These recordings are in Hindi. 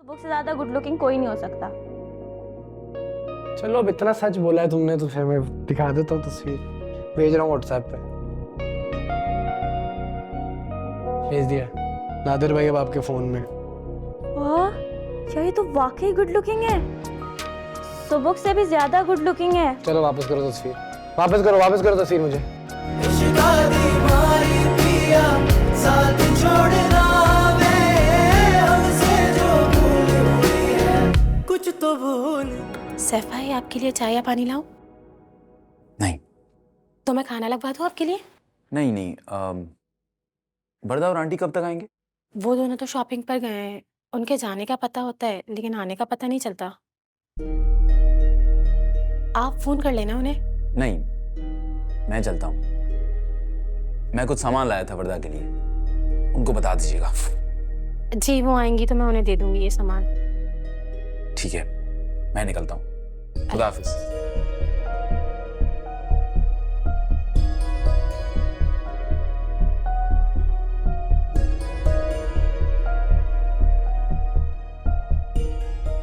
बुक से ज्यादा गुड लुकिंग कोई नहीं हो सकता। चलो अब इतना सच बोला है तुमने तो फिर मैं दिखा देता हूँ तस्वीर। भेज रहा हूँ व्हाट्सएप पे। भेज दिया नादिर भाई अब आपके फोन में। वाह, क्या ये तो वाकई गुड लुकिंग है। सुबुक से भी ज्यादा गुड लुकिंग है। चलो वापस करो तस्वीर, वापस करो तस्वीर मुझे। कुछ तो भूल। सैफ भाई आपके लिए चाय या पानी लाऊं? नहीं। तो मैं खाना लगवा दूं आपके लिए? नहीं नहीं, बरदा और आंटी कब तक आएंगे? वो दोनों तो शॉपिंग पर गए हैं। उनके जाने का पता होता है लेकिन आने का पता नहीं चलता। आप फोन कर लेना उन्हें। नहीं, मैं चलता हूँ। मैं कुछ सामान लाया था बरदा के लिए, उनको बता दीजिएगा। जी वो आएंगी तो मैं उन्हें दे दूंगी ये सामान। ठीक है, मैं निकलता हूँ। खुदा हाफिज।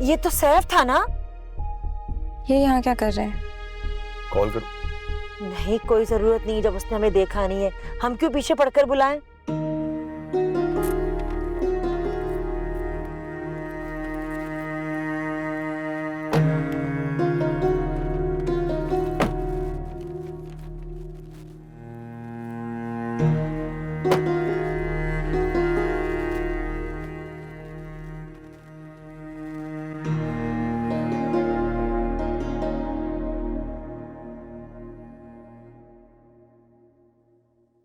ये तो सैफ था ना? ये यहाँ क्या कर रहे हैं? कॉल करो। नहीं, कोई जरूरत नहीं, जब उसने हमें देखा नहीं है हम क्यों पीछे पड़कर बुलाएं?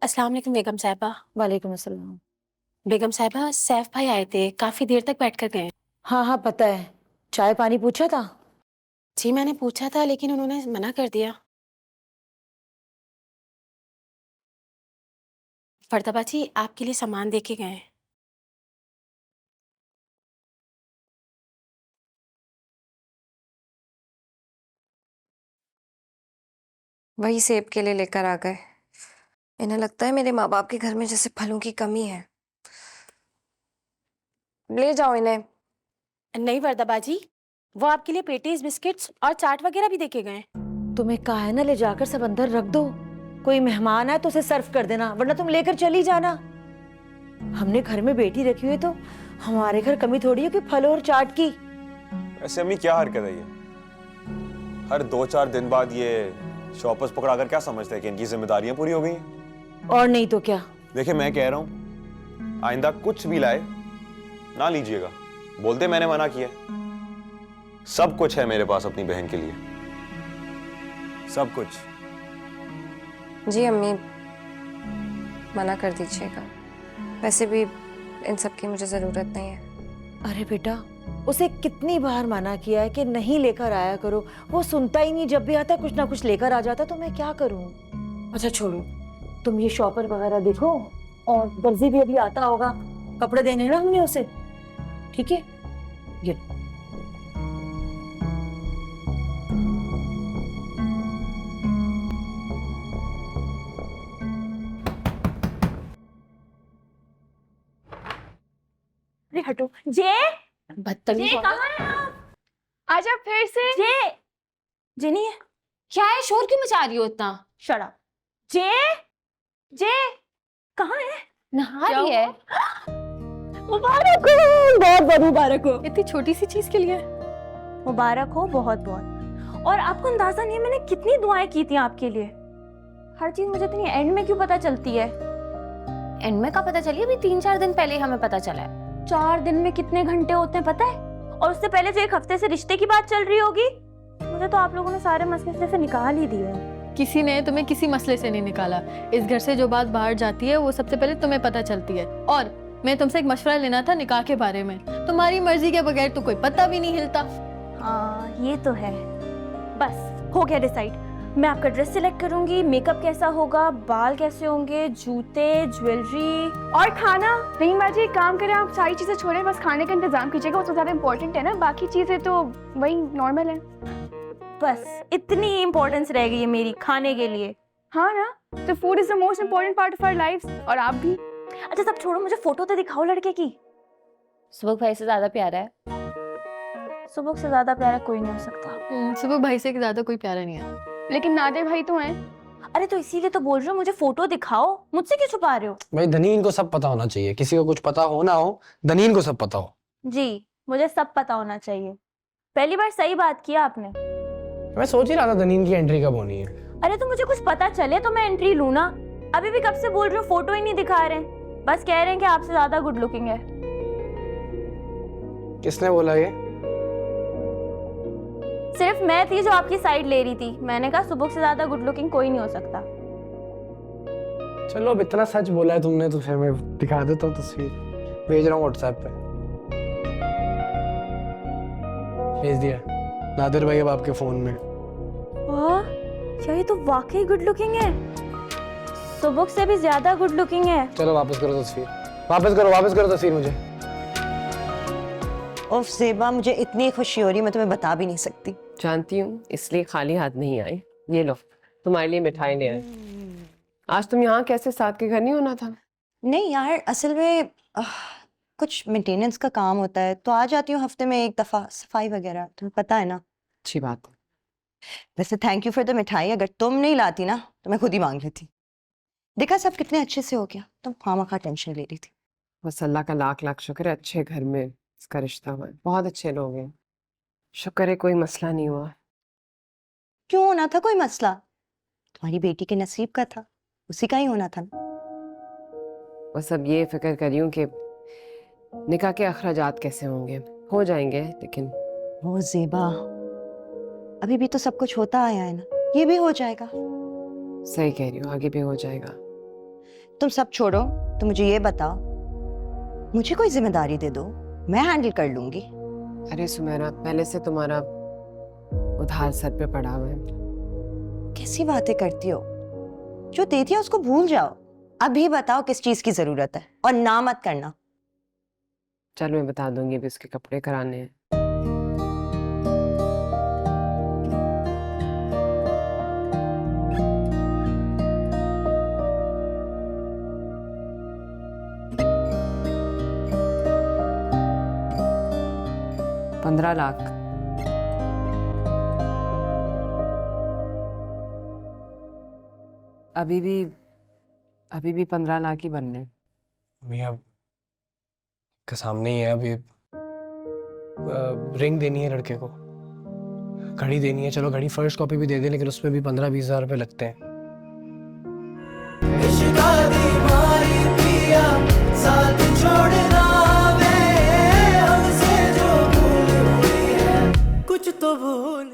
अस्सलाम वालेकुम बेगम साहिबा। वालेकुम अस्सलाम। बेगम साहिबा, सैफ भाई आए थे, काफी देर तक बैठकर गए। हाँ हाँ पता है। चाय पानी पूछा था? जी मैंने पूछा था लेकिन उन्होंने मना कर दिया। फरदाबा जी आपके लिए सामान देके गए हैं। वही सेब के लिए लेकर आ गए। इन्हें लगता है मेरे माँ बाप के घर में जैसे फलों की कमी है। ले जाओ इन्हें। नहीं फरदाबा जी, वो आपके लिए पेटीज, बिस्किट्स और चाट वगैरह भी देके गए। तुम्हें कहा है ना ले जाकर सब अंदर रख दो। कोई मेहमान आए तो उसे सर्व कर देना, वरना तुम लेकर चली जाना। हमने घर में बेटी रखी हुई तो हमारे घर कमी थोड़ी है कि फल और चाट की। ऐसे अम्मी क्या हरकत है ये? हर 2-4 दिन बाद ये शॉपर्स पकड़ाकर क्या समझते हैं कि इनकी जिम्मेदारियां पूरी हो गई हैं? और नहीं तो क्या। देखिए मैं कह रहा हूं आइंदा कुछ भी लाए ना लीजिएगा, बोलते मैंने मना किया। सब कुछ है मेरे पास अपनी बहन के लिए, सब कुछ। जी अम्मी, मना कर दीजिएगा। वैसे भी इन सब की मुझे जरूरत नहीं है। अरे बेटा, उसे कितनी बार मना किया है कि नहीं लेकर आया करो, वो सुनता ही नहीं। जब भी आता कुछ ना कुछ लेकर आ जाता, तो मैं क्या करूं? अच्छा छोड़ो, तुम ये शॉपर वगैरह देखो, और दर्जी भी अभी आता होगा, कपड़े देने ना हमने उसे। ठीक है, ये अरे हटो। जे बदतमीज। कहाँ है आप? आजा फिर से। जे नहीं है। क्या है, शोर क्यों मचा रही हो इतना? Shut up. जे कहाँ है? नहा रही है। मुबारक हो, बहुत बहुत मुबारक हो। इतनी छोटी सी चीज के लिए मुबारक हो, बहुत बहुत। और आपको अंदाजा नहीं है मैंने कितनी दुआएं की थी आपके लिए। हर चीज मुझे इतनी एंड में क्यों पता चलती है? एंड में का पता चली? अभी 3-4 दिन पहले हमें पता चला है। 4 दिन में कितने घंटे होते हैं पता है? और उससे पहले जो 1 हफ्ते से रिश्ते की बात चल रही होगी। मुझे तो आप लोगों ने सारे मसले से निकाल ही दिए। किसी ने तुम्हें किसी मसले से नहीं निकाला। इस घर से जो बात बाहर जाती है वो सबसे पहले तुम्हें पता चलती है। और मैं तुमसे एक मशवरा लेना था निकाह के बारे में। तुम्हारी मर्जी के बगैर तो कोई पता भी नहीं हिलता। हाँ ये तो है। बस हो गया डिसाइड। मैं आपका ड्रेस सिलेक्ट करूंगी, मेकअप कैसा होगा, बाल कैसे होंगे, जूते, ज्वेलरी और खाना। नहीं माँ जी, एक काम करें, आप सारी चीजें छोड़ें, बस खाने का इंतजाम कीजिएगा। वो तो ज्यादा इम्पोर्टेंट है ना, बाकी चीजें तो वही नॉर्मल है। बस इतनी इम्पोर्टेंस रह गई है मेरी खाने के लिए। हाँ ना, तो food is the most important part of our life. और आप भी। अच्छा सब छोड़ो, मुझे फोटो तो दिखाओ लड़के की। सुबह भाई से ज्यादा प्यारा है। सुबह से ज्यादा प्यारा कोई नहीं हो सकता। सुबह भाई से ज्यादा कोई प्यारा नहीं है। लेकिन नादिर भाई तो हैं। अरे तो इसीलिए तो बोल रही हूँ, मुझे फोटो दिखाओ, मुझसे क्यों छुपा रहे हो? भाई धनीन को सब पता होना चाहिए, किसी को कुछ पता हो ना हो, धनीन को सब पता हो। जी मुझे सब पता होना चाहिए। पहली बार सही बात किया आपने। मैं सोच ही रहा था धनीन की एंट्री कब होनी है। अरे तो मुझे कुछ पता चले तो मैं एंट्री लूँ ना। अभी भी कब से बोल रही हूँ, फोटो ही नहीं दिखा रहे हैं, बस कह रहे हैं कि आपसे ज्यादा गुड लुकिंग है। किसने बोला ये? सिर्फ मैं थी जो आपकी साइड ले रही थी। मैंने कहा सुबह से ज्यादा गुड लुकिंग कोई नहीं हो सकता। चलो अब इतना सच बोला है तुमने तो फिर मैं दिखा देता हूँ तस्वीर। भेज रहा हूँ व्हाट्सएप पे। भेज दिया। नादिर भाई अब आपके फोन में। वाह, क्या ये तो वाकई गुड लुकिंग है। सुबह से भी ज्यादा गुड लुकिंग है। चलो वापस करो तस्वीर, वापस करो तस्वीर मुझे। उफ ज़ेबा, मुझे इतनी खुशी हो रही है मैं तुम्हें बता भी नहीं सकती। जानती हूँ, इसलिए खाली हाथ नहीं आई। ये लो, तुम्हारे लिए मिठाई ले आए। आज तुम यहाँ कैसे? साथ के घर नहीं होना था? नहीं यार, असल में कुछ मेंटेनेंस का काम होता है तो आ जाती हूँ हफ्ते में एक दफ़ा, सफाई वगैरह, तुम्हें पता है ना। अच्छी बात है। वैसे थैंक यू फॉर द मिठाई, अगर तुम नहीं लाती ना तो मैं खुद ही मांग लेती। देखा सब कितने अच्छे से हो गया, तुम खामखा टेंशन ले रही थी। बस अल्लाह का लाख लाख शुक्र है, अच्छे घर में इसका रिश्ता हुआ है। बहुत अच्छे लोग हैं, शुक्र है कोई मसला नहीं हुआ। क्यों होना था कोई मसला? तुम्हारी बेटी के नसीब का था, उसी का ही होना था ना। बस अब ये फिक्र कर रही हूँ कि निकाह के अखराजात कैसे होंगे। हो जाएंगे, लेकिन वो ज़ेबा, अभी भी तो सब कुछ होता आया है ना, ये भी हो जाएगा। सही कह रही हूँ, आगे भी हो जाएगा। तुम सब छोड़ो, तो मुझे ये बताओ, मुझे कोई जिम्मेदारी दे दो, मैं हैंडल कर लूंगी। अरे सुमेरा, पहले से तुम्हारा उधार सर पे पड़ा हुआ है। कैसी बातें करती हो? जो दे दिया उसको भूल जाओ। अभी बताओ किस चीज की जरूरत है, और ना मत करना। चल मैं बता दूंगी, अभी उसके कपड़े कराने हैं। $15 लाख। अभी भी 15 लाख ही बनने। अभी अब के सामने ही है। अभी रिंग देनी है लड़के को, घड़ी देनी है। चलो घड़ी फर्स्ट कॉपी भी दे दे, लेकिन उसमें भी 15-20 हज़ार रुपये लगते हैं। साथ छोड़ना वे हमसे जो भूल हुई है, कुछ तो भूल